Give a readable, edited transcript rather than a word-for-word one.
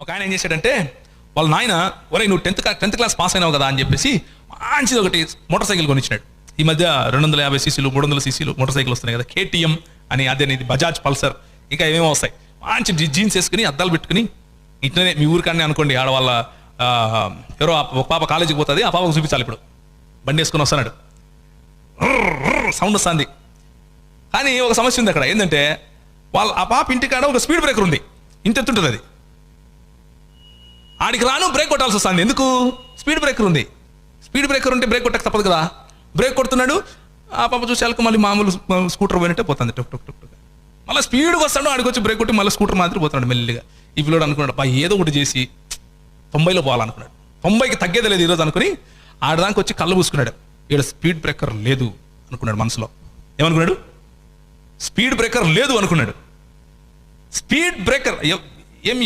ఒక ఆయన ఏం చేశాడంటే, వాళ్ళ నాయన ఒరే నువ్వు టెన్త్ క్లాస్ పాస్ అయినావు కదా అని చెప్పేసి మంచిది ఒకటి మోటార్ సైకిల్ కొనిచ్చినాడు. ఈ మధ్య 250 సీసీలు 300 సీసీలు మోటార్ సైకిల్ వస్తున్నాయి కదా, KTM అని, అదే ఇది బజాజ్ పల్సర్, ఇంకా ఏమేమో వస్తాయి. మంచి జీన్స్ వేసుకుని అద్దాలు పెట్టుకుని ఇట్లనే మీ ఊరికన్నా అనుకోండి, ఆడవాళ్ళ ఎవరో ఒక పాప కాలేజీకి పోతుంది, ఆ పాపకు చూపించాలి. ఇప్పుడు బండి వేసుకుని వస్తున్నాడు, సౌండ్ వస్తుంది. కానీ ఒక సమస్య ఉంది అక్కడ. ఏంటంటే ఆ పాప ఇంటికాడ ఒక స్పీడ్ బ్రేకర్ ఉంది, ఇంతెత్తుంటుంది అది. ఆడికి రాను బ్రేక్ కొట్టాల్సి వస్తుంది. ఎందుకు? స్పీడ్ బ్రేకర్ ఉంది. స్పీడ్ బ్రేకర్ ఉంటే బ్రేక్ కొట్టక తప్పదు కదా. బ్రేక్ కొడుతున్నాడు, ఆ పాప చూసేళ్ళకి మళ్ళీ మామూలు స్కూటర్ పోయినట్టే పోతుంది, టక్ టక్ టక్ టక్. మళ్ళీ స్పీడ్గా వస్తాడు, ఆడికి వచ్చి బ్రేక్ కొట్టి మళ్ళీ స్కూటర్ మాదిరి పోతున్నాడు మెల్లిగా. ఈ పిల్లడు అనుకున్నాడు, పా ఏదో ఒకటి చేసి 90లో పోవాలనుకున్నాడు. 90కి తగ్గేది లేదు ఈరోజు అనుకుని ఆడదానికి వచ్చి కళ్ళు పూసుకున్నాడు. ఇక్కడ స్పీడ్ బ్రేకర్ లేదు అనుకున్నాడు మనసులో. ఏమనుకున్నాడు? స్పీడ్ బ్రేకర్ లేదు అనుకున్నాడు. స్పీడ్ బ్రేకర్ ఏమి